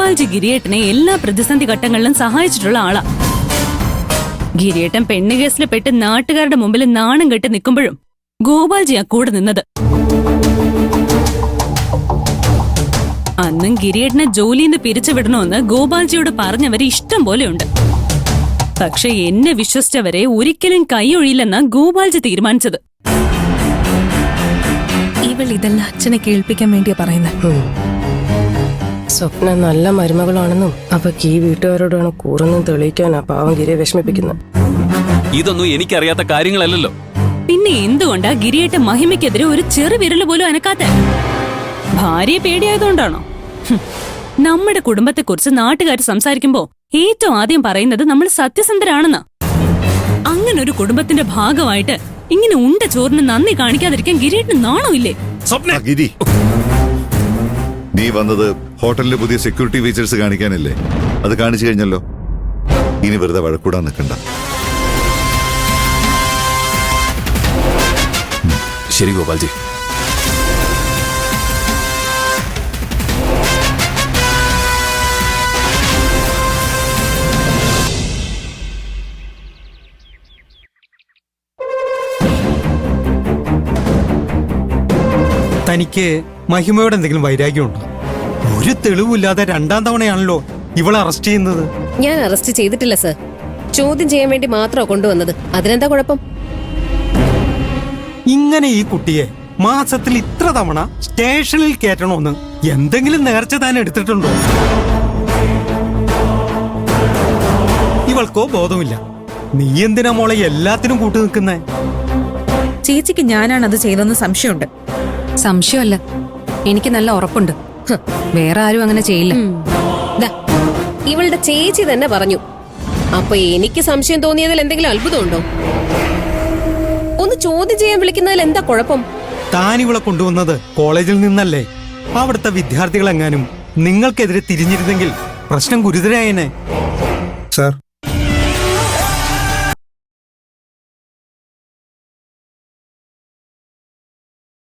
ഗോപാൽജി ഗിരിയേട്ടനെ എല്ലാ പ്രതിസന്ധി ഘട്ടങ്ങളിലും സഹായിച്ചിട്ടുള്ള ആളാ. ഗിരിയേട്ടൻ പെണ്ണുകേസിൽ പെട്ട് നാട്ടുകാരുടെ മുമ്പിൽ നാണം കെട്ട് നിൽക്കുമ്പോഴും ഗോപാൽജിയാ കൂടെ നിന്നത്. അന്നും ഗിരിയേട്ടനെ ജോലിന്ന് പിരിച്ചുവിടണമെന്ന് ഗോപാൽജിയോട് പറഞ്ഞവര് ഇഷ്ടം പോലെയുണ്ട്. പക്ഷെ എന്നെ വിശ്വസിച്ചവരെ ഒരിക്കലും കൈയൊഴിയില്ലെന്നാ ഗോപാൽജി തീരുമാനിച്ചത്. ഇവൾ ഇതെല്ലാം അച്ഛനെ കേൾപ്പിക്കാൻ വേണ്ടിയാ പറയുന്നത്. സ്വപ്ന നല്ല മരുമകളാണെന്നും അവക്ക് ഈ വീട്ടുകാരോടാണ് കൂറെന്നും തെളിയിക്കാനാ പാവം ഗിരിയെ വിഷമിപ്പിക്കുന്നത്. ഇതൊന്നും എനിക്കറിയാത്ത കാര്യങ്ങളല്ലല്ലോ. പിന്നെ എന്തുകൊണ്ടാ ഗിരിയേട്ട മഹിമയ്ക്കെതിരെ ഒരു ചെറു വിരല് പോലും അനക്കാത്ത? ഭാര്യയെ പേടിയായതുകൊണ്ടാണോ? നമ്മുടെ കുടുംബത്തെക്കുറിച്ച് നാട്ടുകാർ സംസാരിക്കുമ്പോ ഏറ്റവും ആദ്യം പറയുന്നത് നമ്മൾ സത്യസന്ധരാണെന്നാ. അങ്ങനൊരു കുടുംബത്തിന്റെ ഭാഗമായിട്ട് ഇങ്ങനെ ഉണ്ട ചോറിന് നന്ദി കാണിക്കാതിരിക്കാൻ ഗിരിയേട്ടന് നാണമില്ലേ? ഗിരി, നീ വന്നത് ഹോട്ടലിലെ പുതിയ സെക്യൂരിറ്റി ഫീച്ചേഴ്സ് കാണിക്കാനല്ലേ? അത് കാണിച്ചു കഴിഞ്ഞല്ലോ. ഇനി വെറുതെ വഴക്കൂടാൻ നിൽക്കണ്ട. ശരി ഗോപാൽജി. തനിക്ക് മഹിമയോട് എന്തെങ്കിലും വൈരാഗ്യമുണ്ടോ? ഒരു തെളിവില്ലാതെ രണ്ടാം തവണയാണല്ലോ ഇവളെ അറസ്റ്റ് ചെയ്യുന്നത്. ഞാൻ അറസ്റ്റ് ചെയ്തിട്ടില്ല സർ. ചോദ്യം ചെയ്യാൻ വേണ്ടി മാത്രമാണ് കൊണ്ടുവന്നത്. അതിനെന്താ കുഴപ്പം? ഇങ്ങനെ ഈ കുട്ടിയെ മാസത്തിൽ ഇത്ര തവണ സ്റ്റേഷനിൽ കയറ്റണമെന്ന് എന്തെങ്കിലും നേർച്ച താൻ എടുത്തിട്ടുണ്ടോ? ഇവൾക്കോ ബോധമില്ല. നീ എന്തിനാ മോളെ എല്ലാത്തിനും കൂട്ടു നിൽക്കുന്നേ? ചേച്ചിക്ക് ഞാനാണ് അത് ചെയ്തെന്ന് സംശയമുണ്ട്. സംശയമല്ല, എനിക്ക് നല്ല ഉറപ്പുണ്ട്. വേറെ ആരും അങ്ങനെ ചെയ്യില്ല. ഇവളുടെ ചേച്ചി തന്നെ പറഞ്ഞു. അപ്പൊ എനിക്ക് സംശയം തോന്നിയതിൽ എന്തെങ്കിലും അത്ഭുതമുണ്ടോ? ഒന്ന് ചോദ്യം ചെയ്യാൻ വിളിക്കുന്നതിൽ എന്താ കുഴപ്പം? താൻ ഇവളെ കൊണ്ടുവന്നത് കോളേജിൽ നിന്നല്ലേ? അവിടുത്തെ വിദ്യാർത്ഥികളെങ്ങാനും നിങ്ങൾക്കെതിരെ തിരിഞ്ഞിരുന്നെങ്കിൽ പ്രശ്നം ഗുരുതരായേനെ. സാർ,